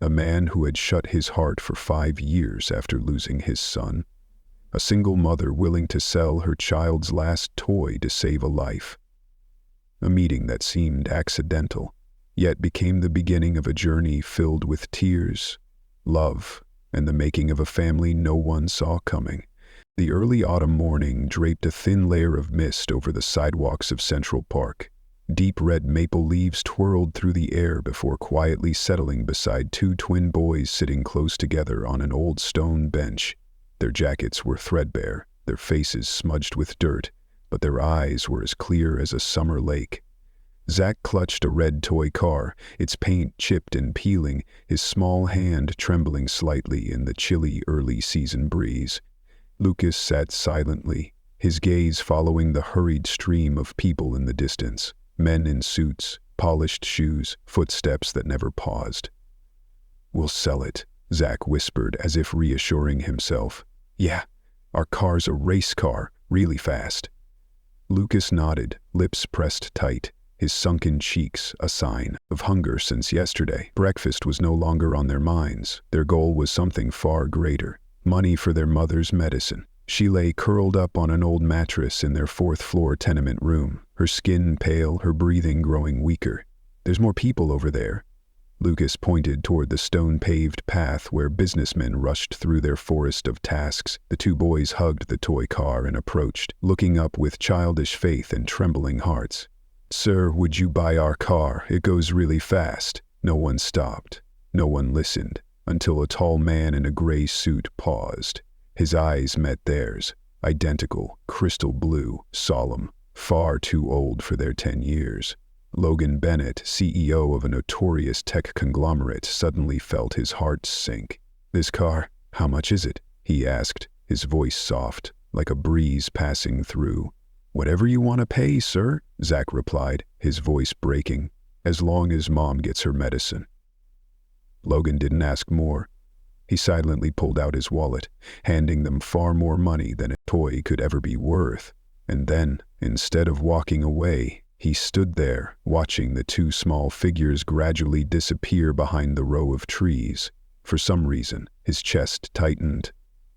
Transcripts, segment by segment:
a man who had shut his heart for 5 years after losing his son, a single mother willing to sell her child's last toy to save a life. A meeting that seemed accidental, yet became the beginning of a journey filled with tears, love, and the making of a family no one saw coming. The early autumn morning draped a thin layer of mist over the sidewalks of Central Park. Deep red maple leaves twirled through the air before quietly settling beside 2 twin boys sitting close together on an old stone bench. Their jackets were threadbare, their faces smudged with dirt, but their eyes were as clear as a summer lake. Zach clutched a red toy car, its paint chipped and peeling, his small hand trembling slightly in the chilly early-season breeze. Lucas sat silently, his gaze following the hurried stream of people in the distance. Men in suits, polished shoes, footsteps that never paused. "We'll sell it," Zach whispered as if reassuring himself. "Yeah, our car's a race car, really fast." Lucas nodded, lips pressed tight, his sunken cheeks a sign of hunger since yesterday. Breakfast was no longer on their minds. Their goal was something far greater, money for their mother's medicine. She lay curled up on an old mattress in their 4th-floor tenement room, her skin pale, her breathing growing weaker. "There's more people over there." Lucas pointed toward the stone-paved path where businessmen rushed through their forest of tasks. The 2 boys hugged the toy car and approached, looking up with childish faith and trembling hearts. "Sir, would you buy our car? It goes really fast." No one stopped. No one listened, until a tall man in a gray suit paused. His eyes met theirs, identical, crystal blue, solemn, far too old for their 10 years. Logan Bennett, CEO of a notorious tech conglomerate, suddenly felt his heart sink. "This car, how much is it?" he asked, his voice soft, like a breeze passing through. "Whatever you want to pay, sir," Zach replied, his voice breaking, "as long as Mom gets her medicine." Logan didn't ask more. He silently pulled out his wallet, handing them far more money than a toy could ever be worth. And then, instead of walking away, he stood there, watching the 2 small figures gradually disappear behind the row of trees. For some reason, his chest tightened.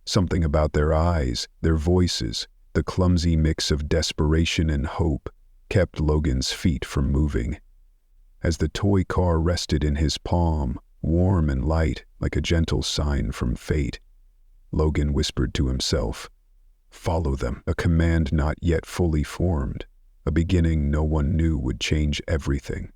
Something about their eyes, their voices, the clumsy mix of desperation and hope, kept Logan's feet from moving. As the toy car rested in his palm, warm and light, like a gentle sign from fate, Logan whispered to himself, "Follow them," a command not yet fully formed, a beginning no one knew would change everything.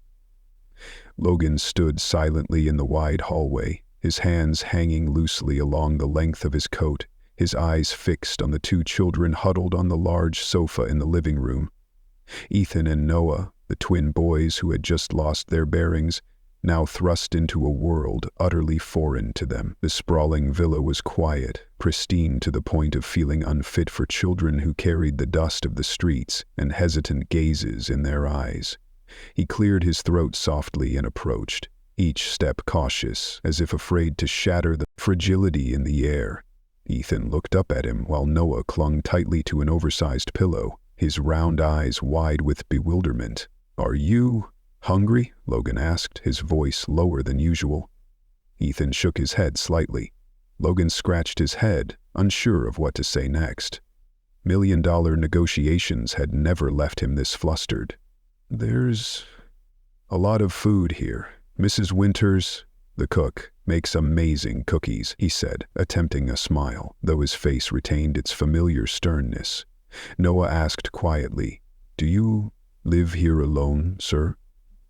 Logan stood silently in the wide hallway, his hands hanging loosely along the length of his coat, his eyes fixed on the 2 children huddled on the large sofa in the living room. Ethan and Noah, the twin boys who had just lost their bearings, now thrust into a world utterly foreign to them. The sprawling villa was quiet, pristine to the point of feeling unfit for children who carried the dust of the streets and hesitant gazes in their eyes. He cleared his throat softly and approached, each step cautious, as if afraid to shatter the fragility in the air. Ethan looked up at him while Noah clung tightly to an oversized pillow, his round eyes wide with bewilderment. "Are you hungry?" Logan asked, his voice lower than usual. Ethan shook his head slightly. Logan scratched his head, unsure of what to say next. $1,000,000 negotiations had never left him this flustered. "There's a lot of food here. Mrs. Winters, the cook, makes amazing cookies," he said, attempting a smile, though his face retained its familiar sternness. Noah asked quietly, "Do you live here alone, sir?"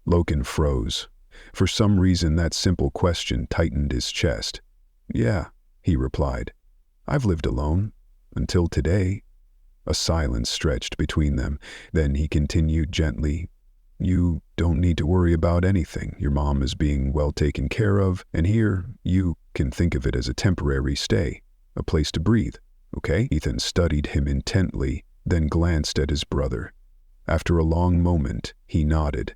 Logan froze. For some reason, that simple question tightened his chest. "Yeah," he replied. "I've lived alone. Until today." A silence stretched between them. Then he continued gently, "You don't need to worry about anything. Your mom is being well taken care of, and here you can think of it as a temporary stay, a place to breathe, okay?" Ethan studied him intently, then glanced at his brother. After a long moment, he nodded.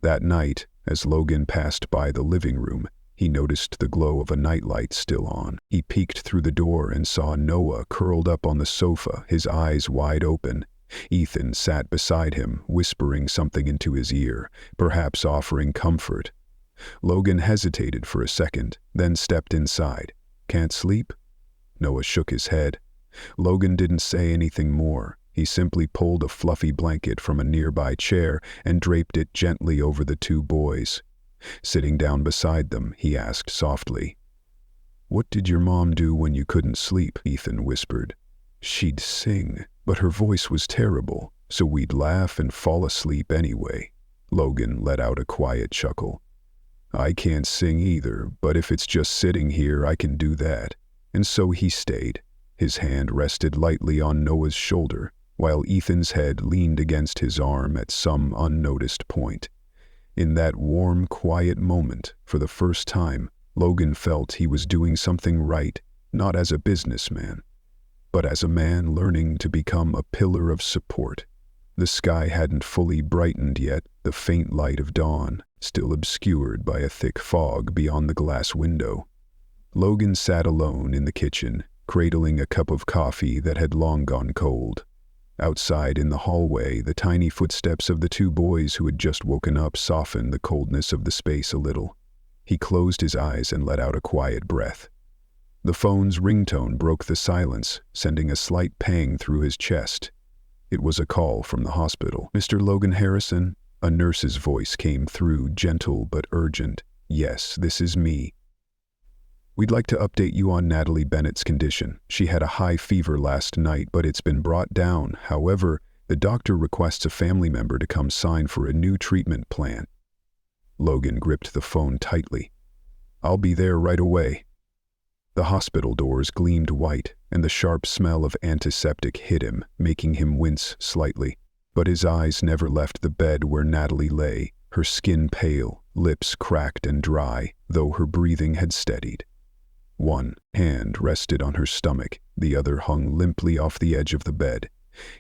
That night, as Logan passed by the living room, he noticed the glow of a nightlight still on. He peeked through the door and saw Noah curled up on the sofa, his eyes wide open. Ethan sat beside him, whispering something into his ear, perhaps offering comfort. Logan hesitated for a second, then stepped inside. "Can't sleep?" Noah shook his head. Logan didn't say anything more. He simply pulled a fluffy blanket from a nearby chair and draped it gently over the two boys. Sitting down beside them, he asked softly, "What did your mom do when you couldn't sleep?" Ethan whispered. "She'd sing, but her voice was terrible, so we'd laugh and fall asleep anyway." Logan let out a quiet chuckle. "I can't sing either, but if it's just sitting here, I can do that." And so he stayed. His hand rested lightly on Noah's shoulder, while Ethan's head leaned against his arm at some unnoticed point. In that warm, quiet moment, for the first time, Logan felt he was doing something right, not as a businessman, but as a man learning to become a pillar of support. The sky hadn't fully brightened yet, the faint light of dawn, still obscured by a thick fog beyond the glass window. Logan sat alone in the kitchen, cradling a cup of coffee that had long gone cold. Outside in the hallway, the tiny footsteps of the two boys who had just woken up softened the coldness of the space a little. He closed his eyes and let out a quiet breath. The phone's ringtone broke the silence, sending a slight pang through his chest. It was a call from the hospital. "Mr. Logan Harrison?" A nurse's voice came through, gentle but urgent. "Yes, this is me. We'd like to update you on Natalie Bennett's condition. She had a high fever last night, but it's been brought down. However, the doctor requests a family member to come sign for a new treatment plan." Logan gripped the phone tightly. "I'll be there right away." The hospital doors gleamed white, and the sharp smell of antiseptic hit him, making him wince slightly. But his eyes never left the bed where Natalie lay, her skin pale, lips cracked and dry, though her breathing had steadied. One hand rested on her stomach, the other hung limply off the edge of the bed.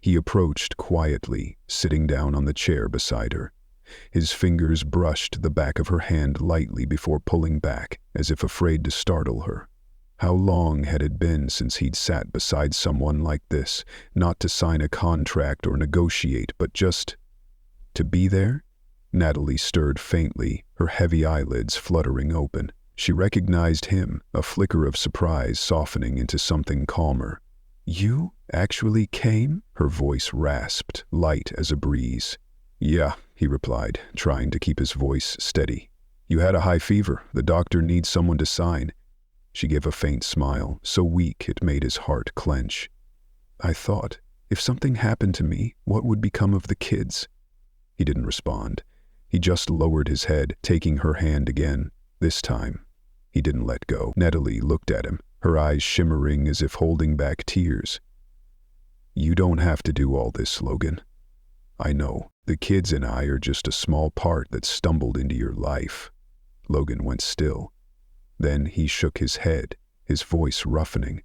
He approached quietly, sitting down on the chair beside her. His fingers brushed the back of her hand lightly before pulling back, as if afraid to startle her. How long had it been since he'd sat beside someone like this, not to sign a contract or negotiate, but just to be there? Natalie stirred faintly, her heavy eyelids fluttering open. She recognized him, a flicker of surprise softening into something calmer. "You actually came?" Her voice rasped, light as a breeze. "Yeah," he replied, trying to keep his voice steady. "You had a high fever. The doctor needs someone to sign." She gave a faint smile, so weak it made his heart clench. "I thought, if something happened to me, what would become of the kids?" He didn't respond. He just lowered his head, taking her hand again. This time, he didn't let go. Natalie looked at him, her eyes shimmering as if holding back tears. "You don't have to do all this, Logan. I know, the kids and I are just a small part that stumbled into your life." Logan went still. Then he shook his head, his voice roughening.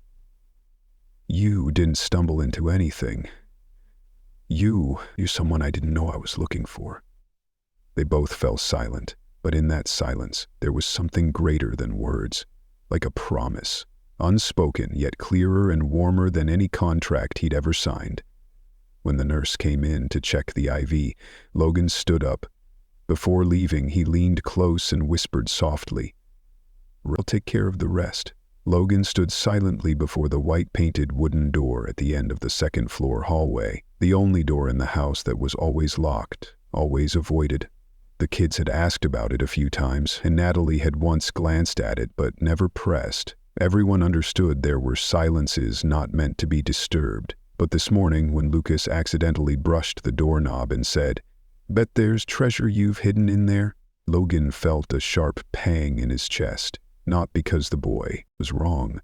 "You didn't stumble into anything. You're someone I didn't know I was looking for." They both fell silent. But in that silence, there was something greater than words, like a promise, unspoken yet clearer and warmer than any contract he'd ever signed. When the nurse came in to check the IV, Logan stood up. Before leaving, he leaned close and whispered softly, "I'll take care of the rest." Logan stood silently before the white-painted wooden door at the end of the second-floor hallway, the only door in the house that was always locked, always avoided. The kids had asked about it a few times, and Natalie had once glanced at it but never pressed. Everyone understood there were silences not meant to be disturbed. But this morning, when Lucas accidentally brushed the doorknob and said, "Bet there's treasure you've hidden in there," Logan felt a sharp pang in his chest, not because the boy was wrong,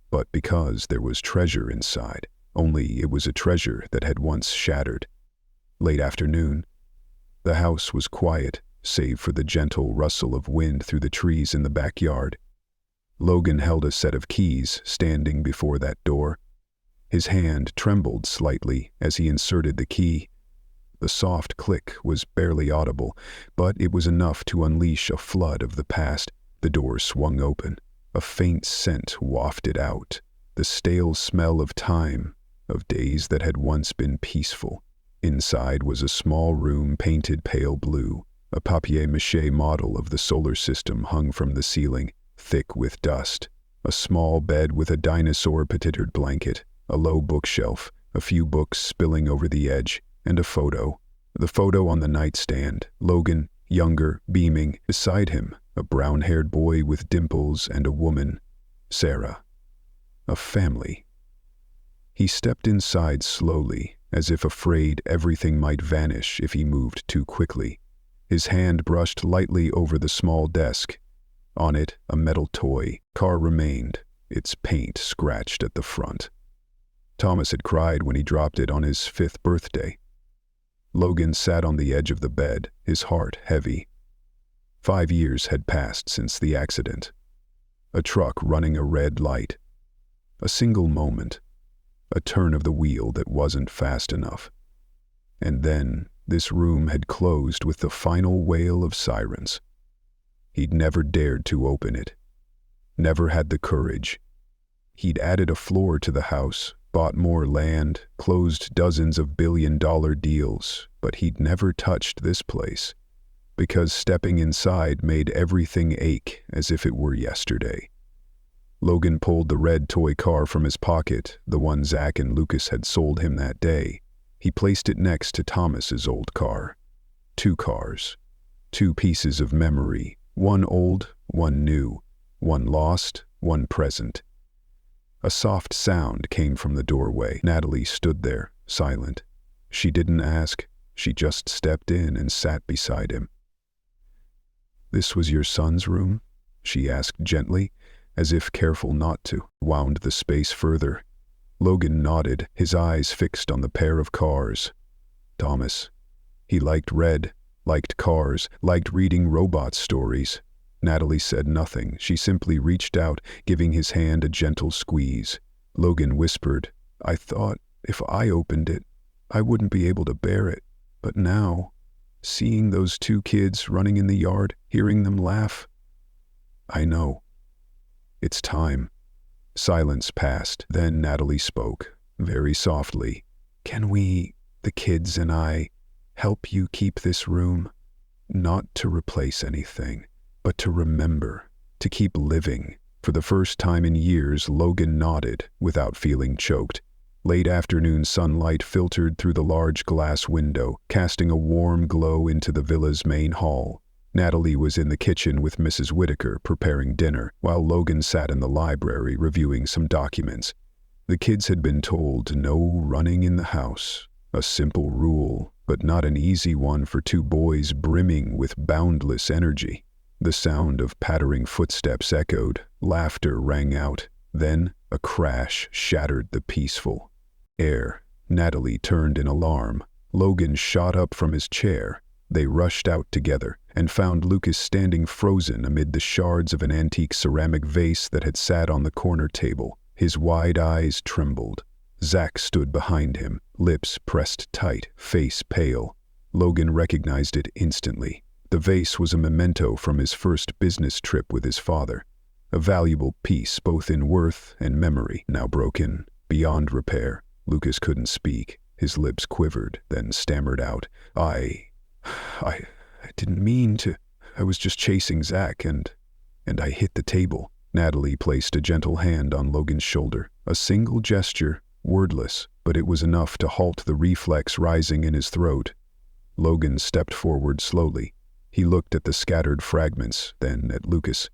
but because there was treasure inside. Only it was a treasure that had once shattered. Late afternoon. The house was quiet, save for the gentle rustle of wind through the trees in the backyard. Logan held a set of keys standing before that door. His hand trembled slightly as he inserted the key. The soft click was barely audible, but it was enough to unleash a flood of the past. The door swung open. A faint scent wafted out, the stale smell of time, of days that had once been peaceful. Inside was a small room painted pale blue. A papier-mâché model of the solar system hung from the ceiling, thick with dust. A small bed with a dinosaur-patitered blanket, a low bookshelf, a few books spilling over the edge, and a photo. The photo on the nightstand, Logan, younger, beaming, beside him, a brown-haired boy with dimples and a woman, Sarah. A family. He stepped inside slowly, as if afraid everything might vanish if he moved too quickly. His hand brushed lightly over the small desk. On it, a metal toy car remained, its paint scratched at the front. Thomas had cried when he dropped it on his 5th birthday. Logan sat on the edge of the bed, his heart heavy. 5 years had passed since the accident. A truck running a red light. A single moment. A turn of the wheel that wasn't fast enough. And then this room had closed with the final wail of sirens. He'd never dared to open it. Never had the courage. He'd added a floor to the house, bought more land, closed dozens of billion-dollar deals, but he'd never touched this place, because stepping inside made everything ache as if it were yesterday. Logan pulled the red toy car from his pocket, the one Zach and Lucas had sold him that day. He placed it next to Thomas's old car. 2 cars. 2 pieces of memory, one old, one new, one lost, one present. A soft sound came from the doorway. Natalie stood there, silent. She didn't ask, she just stepped in and sat beside him. "This was your son's room?" she asked gently, as if careful not to wound the space further. Logan nodded, his eyes fixed on the pair of cars. Thomas. He liked red, liked cars, liked reading robot stories. Natalie said nothing. She simply reached out, giving his hand a gentle squeeze. Logan whispered, "I thought if I opened it, I wouldn't be able to bear it. But now, seeing those 2 kids running in the yard, hearing them laugh, I know. It's time." Silence passed. Then Natalie spoke, very softly. "Can we, the kids and I, help you keep this room? Not to replace anything, but to remember, to keep living." For the first time in years, Logan nodded, without feeling choked. Late afternoon sunlight filtered through the large glass window, casting a warm glow into the villa's main hall. Natalie was in the kitchen with Mrs. Whitaker preparing dinner, while Logan sat in the library reviewing some documents. The kids had been told no running in the house. A simple rule, but not an easy one for 2 boys brimming with boundless energy. The sound of pattering footsteps echoed, laughter rang out. Then a crash shattered the peaceful air. Natalie turned in alarm. Logan shot up from his chair. They rushed out together and found Lucas standing frozen amid the shards of an antique ceramic vase that had sat on the corner table. His wide eyes trembled. Zach stood behind him, lips pressed tight, face pale. Logan recognized it instantly. The vase was a memento from his first business trip with his father. A valuable piece both in worth and memory, now broken, beyond repair. Lucas couldn't speak. His lips quivered, then stammered out, I didn't mean to. I was just chasing Zach and I hit the table." Natalie placed a gentle hand on Logan's shoulder. A single gesture, wordless, but it was enough to halt the reflex rising in his throat. Logan stepped forward slowly. He looked at the scattered fragments, then at Lucas.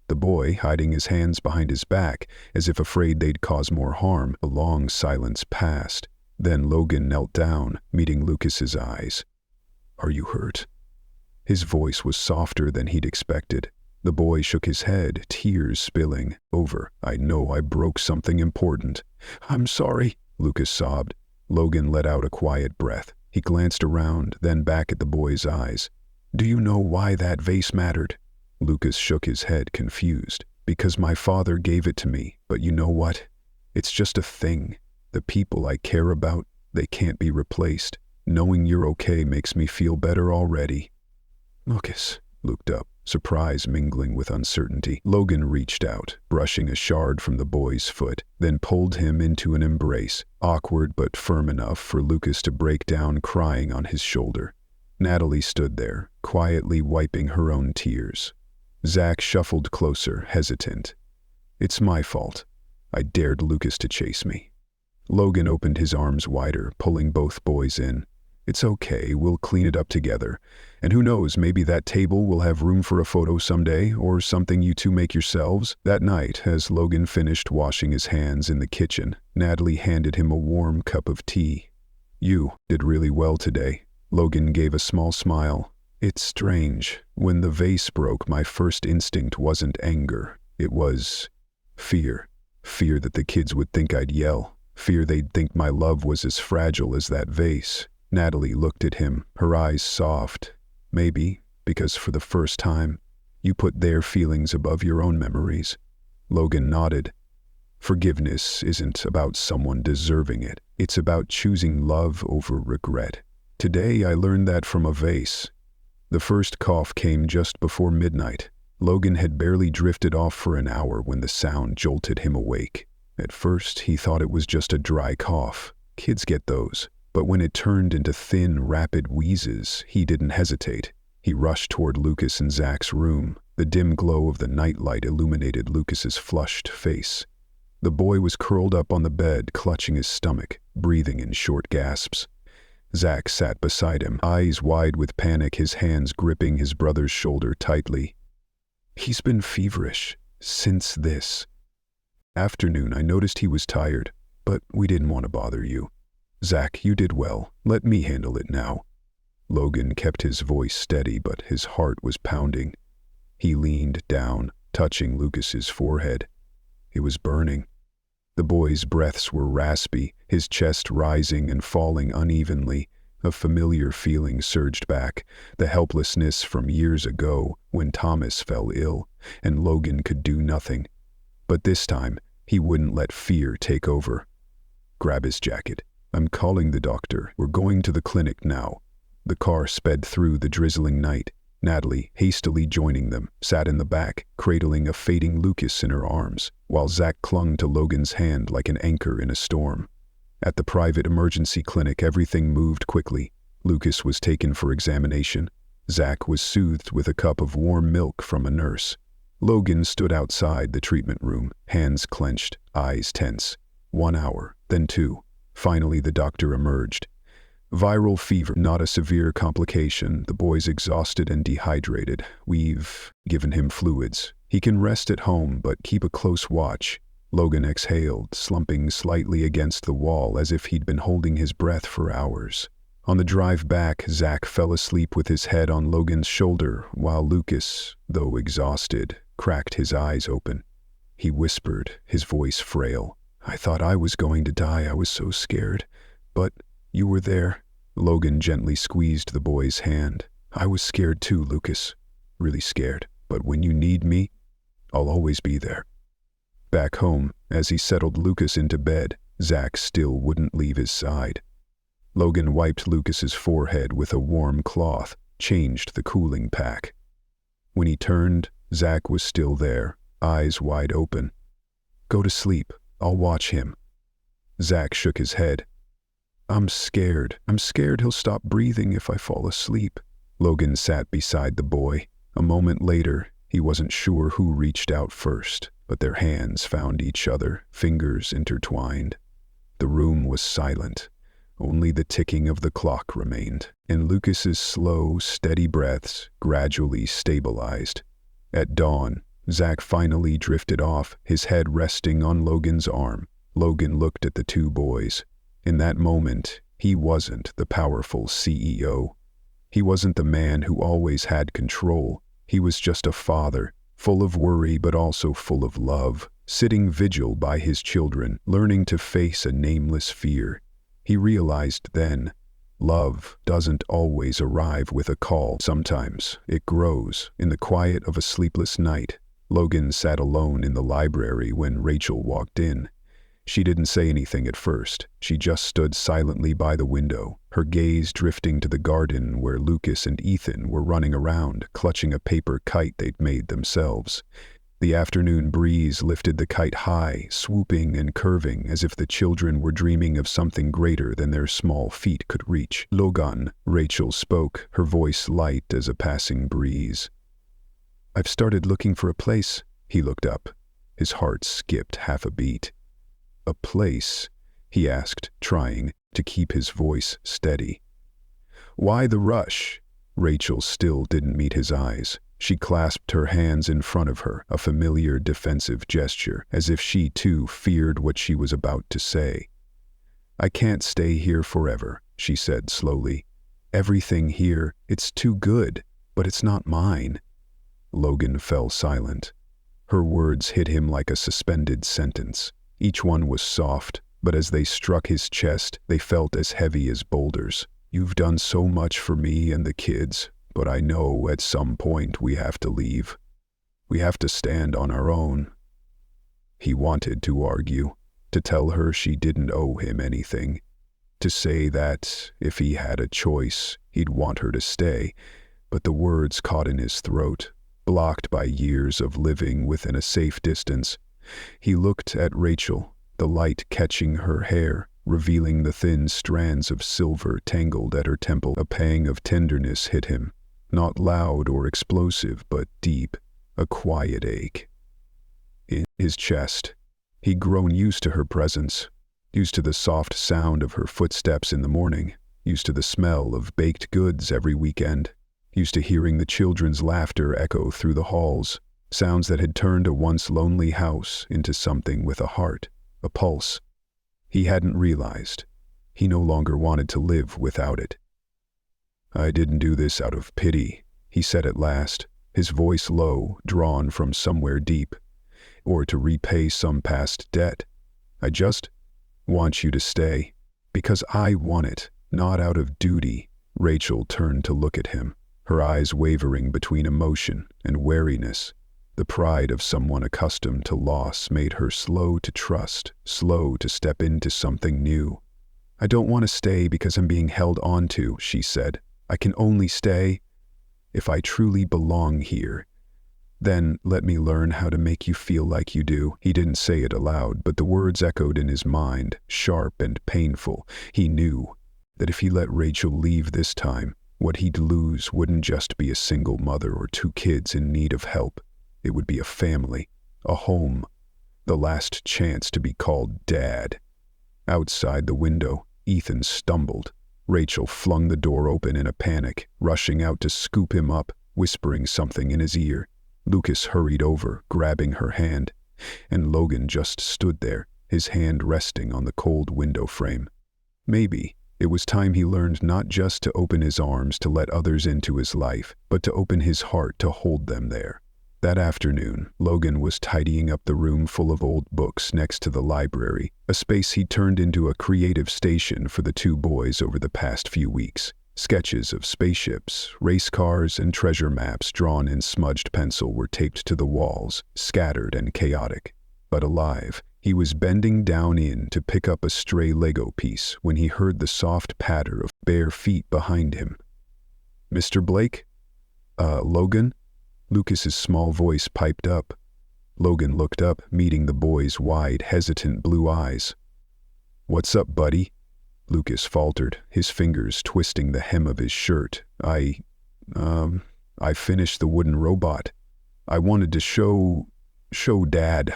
The boy, hiding his hands behind his back, as if afraid they'd cause more harm. A long silence passed. Then Logan knelt down, meeting Lucas's eyes. "Are you hurt?" His voice was softer than he'd expected. The boy shook his head, tears spilling over. "I know I broke something important." "I'm sorry," Lucas sobbed. Logan let out a quiet breath. He glanced around, then back at the boy's eyes. "Do you know why that vase mattered?" Lucas shook his head, confused. "Because my father gave it to me, but you know what? It's just a thing. The people I care about, they can't be replaced. Knowing you're okay makes me feel better already." Lucas looked up, surprise mingling with uncertainty. Logan reached out, brushing a shard from the boy's foot, then pulled him into an embrace, awkward but firm enough for Lucas to break down crying on his shoulder. Natalie stood there, quietly wiping her own tears. Zach shuffled closer, hesitant. "It's my fault. I dared Lucas to chase me." Logan opened his arms wider, pulling both boys in. "It's okay, we'll clean it up together. And who knows, maybe that table will have room for a photo someday, or something you two make yourselves." That night, as Logan finished washing his hands in the kitchen, Natalie handed him a warm cup of tea. "You did really well today." Logan gave a small smile. "It's strange. When the vase broke, my first instinct wasn't anger. It was fear. Fear that the kids would think I'd yell. Fear they'd think my love was as fragile as that vase." Natalie looked at him, her eyes soft. "Maybe, because for the first time, you put their feelings above your own memories." Logan nodded. "Forgiveness isn't about someone deserving it. It's about choosing love over regret. Today I learned that from a vase." The first cough came just before midnight. Logan had barely drifted off for an hour when the sound jolted him awake. At first, he thought it was just a dry cough. Kids get those. But when it turned into thin, rapid wheezes, he didn't hesitate. He rushed toward Lucas and Zach's room. The dim glow of the nightlight illuminated Lucas's flushed face. The boy was curled up on the bed, clutching his stomach, breathing in short gasps. Zach sat beside him, eyes wide with panic, his hands gripping his brother's shoulder tightly. "He's been feverish since this afternoon. I noticed he was tired, but we didn't want to bother you. Zach, you did well. Let me handle it now." Logan kept his voice steady, but his heart was pounding. He leaned down, touching Lucas's forehead. It was burning. The boy's breaths were raspy, his chest rising and falling unevenly. A familiar feeling surged back, the helplessness from years ago when Thomas fell ill and Logan could do nothing. But this time, he wouldn't let fear take over. "Grab his jacket. I'm calling the doctor. We're going to the clinic now." The car sped through the drizzling night. Natalie, hastily joining them, sat in the back, cradling a fading Lucas in her arms, while Zach clung to Logan's hand like an anchor in a storm. At the private emergency clinic, everything moved quickly. Lucas was taken for examination. Zach was soothed with a cup of warm milk from a nurse. Logan stood outside the treatment room, hands clenched, eyes tense. 1 hour, then 2. Finally, the doctor emerged. "Viral fever, not a severe complication. The boy's exhausted and dehydrated. We've given him fluids. He can rest at home, but keep a close watch." Logan exhaled, slumping slightly against the wall as if he'd been holding his breath for hours. On the drive back, Zach fell asleep with his head on Logan's shoulder, while Lucas, though exhausted, cracked his eyes open. He whispered, his voice frail. "I thought I was going to die. I was so scared. But you were there." Logan gently squeezed the boy's hand. "I was scared too, Lucas. Really scared. But when you need me, I'll always be there." Back home, as he settled Lucas into bed, Zach still wouldn't leave his side. Logan wiped Lucas's forehead with a warm cloth, changed the cooling pack. When he turned, Zach was still there, eyes wide open. "Go to sleep. I'll watch him." Zach shook his head. I'm scared he'll stop breathing if I fall asleep." Logan sat beside the boy. A moment later, he wasn't sure who reached out first, but their hands found each other, fingers intertwined. The room was silent. Only the ticking of the clock remained, and Lucas's slow, steady breaths gradually stabilized. At dawn, Zach finally drifted off, his head resting on Logan's arm. Logan looked at the two boys. In that moment, he wasn't the powerful CEO. He wasn't the man who always had control. He was just a father, full of worry but also full of love, sitting vigil by his children, learning to face a nameless fear. He realized then, love doesn't always arrive with a call. Sometimes it grows in the quiet of a sleepless night. Logan sat alone in the library when Rachel walked in. She didn't say anything at first. She just stood silently by the window, her gaze drifting to the garden where Lucas and Ethan were running around, clutching a paper kite they'd made themselves. The afternoon breeze lifted the kite high, swooping and curving as if the children were dreaming of something greater than their small feet could reach. "Logan," Rachel spoke, her voice light as a passing breeze. "I've started looking for a place." He looked up. His heart skipped half a beat. "A place?" he asked, trying to keep his voice steady. "Why the rush?" Rachel still didn't meet his eyes. She clasped her hands in front of her, a familiar defensive gesture, as if she too feared what she was about to say. "I can't stay here forever," she said slowly. "Everything here, it's too good, but it's not mine." Logan fell silent. Her words hit him like a suspended sentence. Each one was soft, but as they struck his chest, they felt as heavy as boulders. "You've done so much for me and the kids, but I know at some point we have to leave. We have to stand on our own." He wanted to argue, to tell her she didn't owe him anything, to say that, if he had a choice, he'd want her to stay, but the words caught in his throat, blocked by years of living within a safe distance. He looked at Rachel, the light catching her hair, revealing the thin strands of silver tangled at her temple. A pang of tenderness hit him, not loud or explosive, but deep, a quiet ache. In his chest, he'd grown used to her presence, used to the soft sound of her footsteps in the morning, used to the smell of baked goods every weekend, used to hearing the children's laughter echo through the halls, sounds that had turned a once lonely house into something with a heart, a pulse. He hadn't realized. He no longer wanted to live without it. "I didn't do this out of pity," he said at last, his voice low, drawn from somewhere deep, "or to repay some past debt. I just want you to stay, because I want it, not out of duty." Rachel turned to look at him, her eyes wavering between emotion and wariness. The pride of someone accustomed to loss made her slow to trust, slow to step into something new. "I don't want to stay because I'm being held on to," she said. "I can only stay if I truly belong here. Then let me learn how to make you feel like you do." He didn't say it aloud, but the words echoed in his mind, sharp and painful. He knew that if he let Rachel leave this time, what he'd lose wouldn't just be a single mother or 2 kids in need of help. It would be a family, a home, the last chance to be called Dad. Outside the window, Ethan stumbled. Rachel flung the door open in a panic, rushing out to scoop him up, whispering something in his ear. Lucas hurried over, grabbing her hand, and Logan just stood there, his hand resting on the cold window frame. Maybe it was time he learned not just to open his arms to let others into his life, but to open his heart to hold them there. That afternoon, Logan was tidying up the room full of old books next to the library, a space he turned into a creative station for the 2 boys over the past few weeks. Sketches of spaceships, race cars, and treasure maps drawn in smudged pencil were taped to the walls, scattered and chaotic, but alive. He was bending down in to pick up a stray Lego piece when he heard the soft patter of bare feet behind him. "Mr. Blake? Logan?" Lucas's small voice piped up. Logan looked up, meeting the boy's wide, hesitant blue eyes. "What's up, buddy?" Lucas faltered, his fingers twisting the hem of his shirt. I finished the wooden robot. I wanted to show Dad."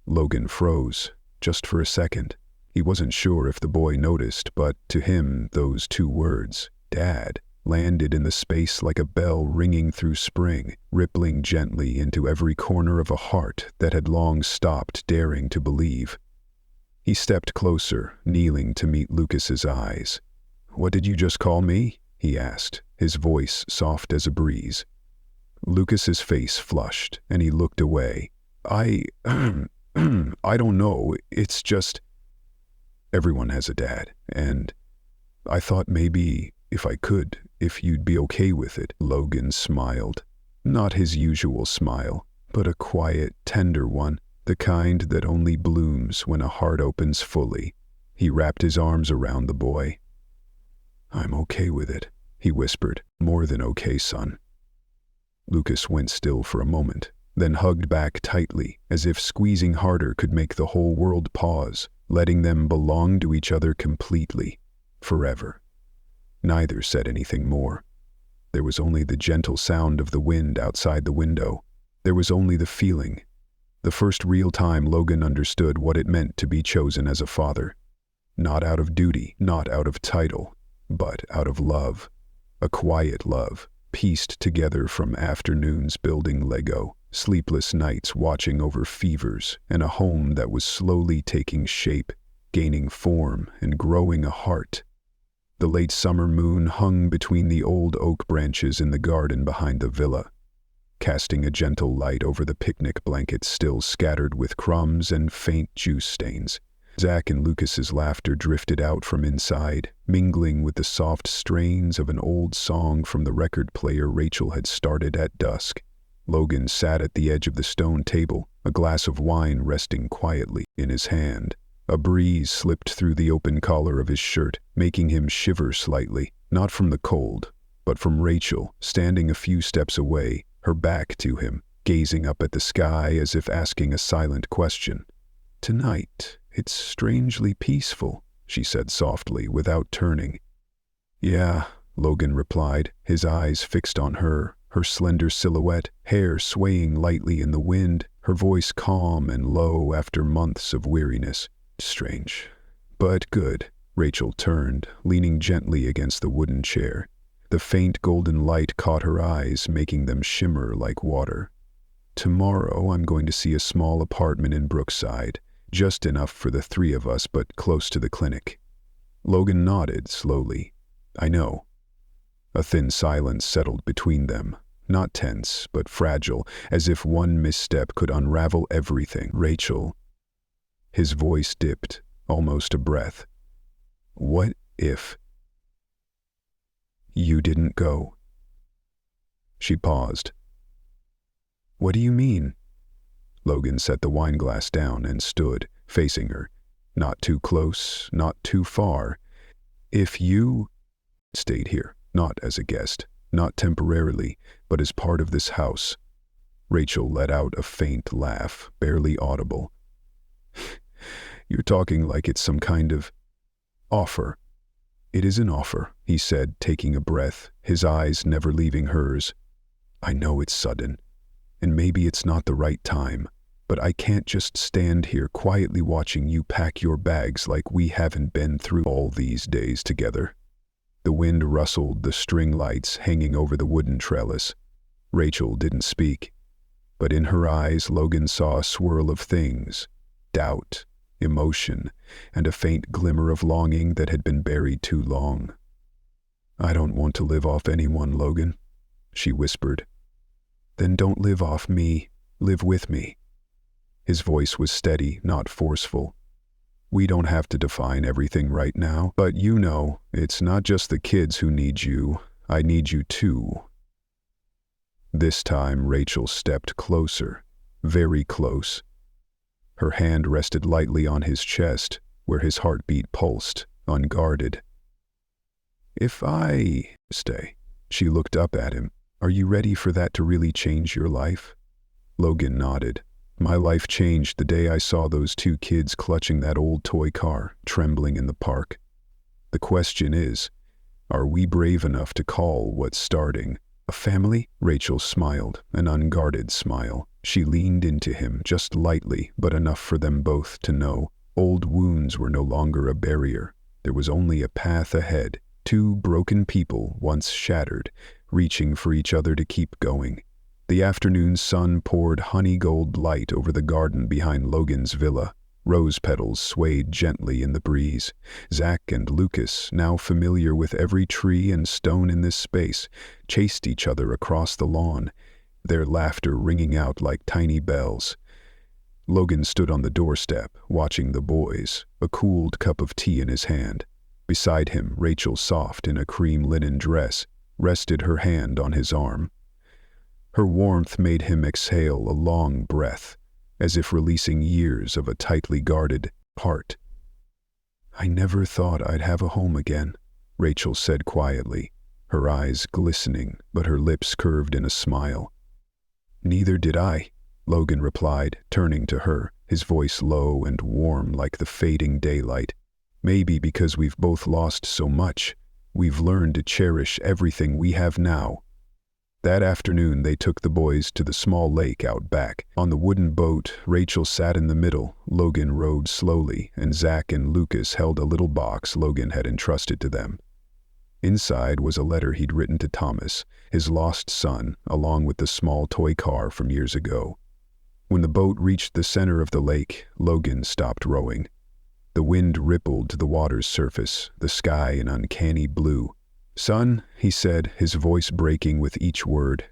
Logan froze, just for a second. He wasn't sure if the boy noticed, but to him, those 2 words, Dad, landed in the space like a bell ringing through spring, rippling gently into every corner of a heart that had long stopped daring to believe. He stepped closer, kneeling to meet Lucas's eyes. "What did you just call me?" he asked, his voice soft as a breeze. Lucas's face flushed, and he looked away. I don't know, it's just... Everyone has a dad, and I thought maybe, if you'd be okay with it." Logan smiled. Not his usual smile, but a quiet, tender one, the kind that only blooms when a heart opens fully. He wrapped his arms around the boy. "I'm okay with it," he whispered. "More than okay, son." Lucas went still for a moment, then hugged back tightly, as if squeezing harder could make the whole world pause, letting them belong to each other completely, forever. Neither said anything more. There was only the gentle sound of the wind outside the window. There was only the feeling. The first real time Logan understood what it meant to be chosen as a father. Not out of duty, not out of title, but out of love. A quiet love, pieced together from afternoons building Lego, sleepless nights watching over fevers, and a home that was slowly taking shape, gaining form, and growing a heart. The late summer moon hung between the old oak branches in the garden behind the villa, casting a gentle light over the picnic blankets still scattered with crumbs and faint juice stains. Zach and Lucas's laughter drifted out from inside, mingling with the soft strains of an old song from the record player Rachel had started at dusk. Logan sat at the edge of the stone table, a glass of wine resting quietly in his hand. A breeze slipped through the open collar of his shirt, making him shiver slightly, not from the cold, but from Rachel, standing a few steps away, her back to him, gazing up at the sky as if asking a silent question. "Tonight, it's strangely peaceful," she said softly, without turning. "Yeah," Logan replied, his eyes fixed on her, her slender silhouette, hair swaying lightly in the wind, her voice calm and low after months of weariness. "Strange, but good." Rachel turned, leaning gently against the wooden chair. The faint golden light caught her eyes, making them shimmer like water. "Tomorrow I'm going to see a small apartment in Brookside, just enough for the three of us but close to the clinic." Logan nodded slowly. "I know." A thin silence settled between them, not tense, but fragile, as if one misstep could unravel everything. "Rachel." His voice dipped, almost a breath. "What if you didn't go?" She paused. "What do you mean?" Logan set the wineglass down and stood, facing her. Not too close, not too far. "If you stayed here, not as a guest, not temporarily, but as part of this house." Rachel let out a faint laugh, barely audible. "You're talking like it's some kind of offer." "It is an offer," he said, taking a breath, his eyes never leaving hers. "I know it's sudden, and maybe it's not the right time, but I can't just stand here quietly watching you pack your bags like we haven't been through all these days together." The wind rustled the string lights hanging over the wooden trellis. Rachel didn't speak, but in her eyes Logan saw a swirl of things: doubt, emotion, and a faint glimmer of longing that had been buried too long. "I don't want to live off anyone, Logan," she whispered. "Then don't live off me, live with me." His voice was steady, not forceful. "We don't have to define everything right now, but you know, it's not just the kids who need you, I need you too." This time Rachel stepped closer, very close. Her hand rested lightly on his chest, where his heartbeat pulsed, unguarded. "If I stay," she looked up at him, "are you ready for that to really change your life?" Logan nodded. "My life changed the day I saw those two kids clutching that old toy car, trembling in the park. The question is, are we brave enough to call what's starting a family?" Rachel smiled, an unguarded smile. She leaned into him, just lightly, but enough for them both to know. Old wounds were no longer a barrier. There was only a path ahead, two broken people, once shattered, reaching for each other to keep going. The afternoon sun poured honey-gold light over the garden behind Logan's villa. Rose petals swayed gently in the breeze. Zach and Lucas, now familiar with every tree and stone in this space, chased each other across the lawn, their laughter ringing out like tiny bells. Logan stood on the doorstep, watching the boys, a cooled cup of tea in his hand. Beside him, Rachel, soft in a cream linen dress, rested her hand on his arm. Her warmth made him exhale a long breath, as if releasing years of a tightly guarded heart. "I never thought I'd have a home again," Rachel said quietly, her eyes glistening, but her lips curved in a smile. "Neither did I," Logan replied, turning to her, his voice low and warm like the fading daylight. Maybe because we've both lost so much, we've learned to cherish everything we have now. That afternoon, they took the boys to the small lake out back. On the wooden boat, Rachel sat in the middle, Logan rowed slowly, and Zach and Lucas held a little box Logan had entrusted to them. Inside was a letter he'd written to Thomas, his lost son, along with the small toy car from years ago. When the boat reached the center of the lake, Logan stopped rowing. The wind rippled to the water's surface, the sky an uncanny blue. "Son," he said, his voice breaking with each word,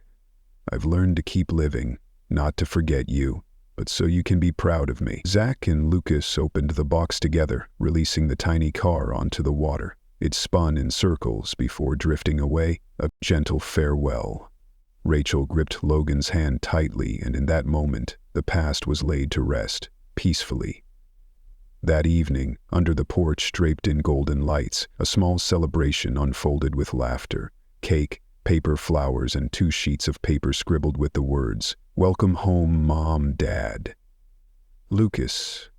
"I've learned to keep living, not to forget you, but so you can be proud of me." Zach and Lucas opened the box together, releasing the tiny car onto the water. It spun in circles before drifting away, a gentle farewell. Rachel gripped Logan's hand tightly, and in that moment, the past was laid to rest, peacefully. That evening, under the porch draped in golden lights, a small celebration unfolded with laughter, cake, paper flowers, and 2 sheets of paper scribbled with the words, "Welcome home, Mom, Dad." "Lucas."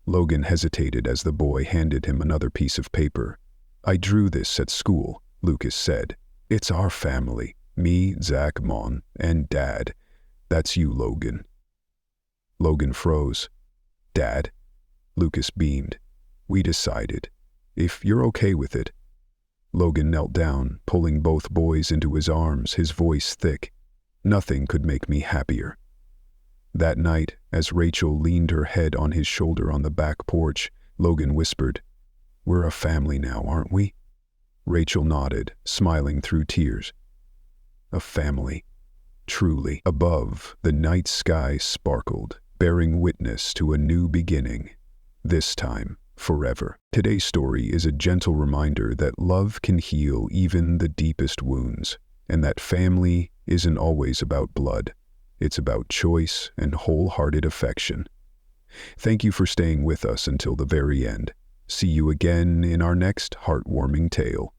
Logan hesitated as the boy handed him another piece of paper. "I drew this at school," Lucas said. "It's our family, me, Zach, Mom, and Dad. That's you, Logan." Logan froze. "Dad?" Lucas beamed. "We decided. If you're okay with it." Logan knelt down, pulling both boys into his arms, his voice thick. "Nothing could make me happier." That night, as Rachel leaned her head on his shoulder on the back porch, Logan whispered, "We're a family now, aren't we?" Rachel nodded, smiling through tears. A family. Truly. Above, the night sky sparkled, bearing witness to a new beginning. This time, forever. Today's story is a gentle reminder that love can heal even the deepest wounds, and that family isn't always about blood. It's about choice and wholehearted affection. Thank you for staying with us until the very end. See you again in our next heartwarming tale.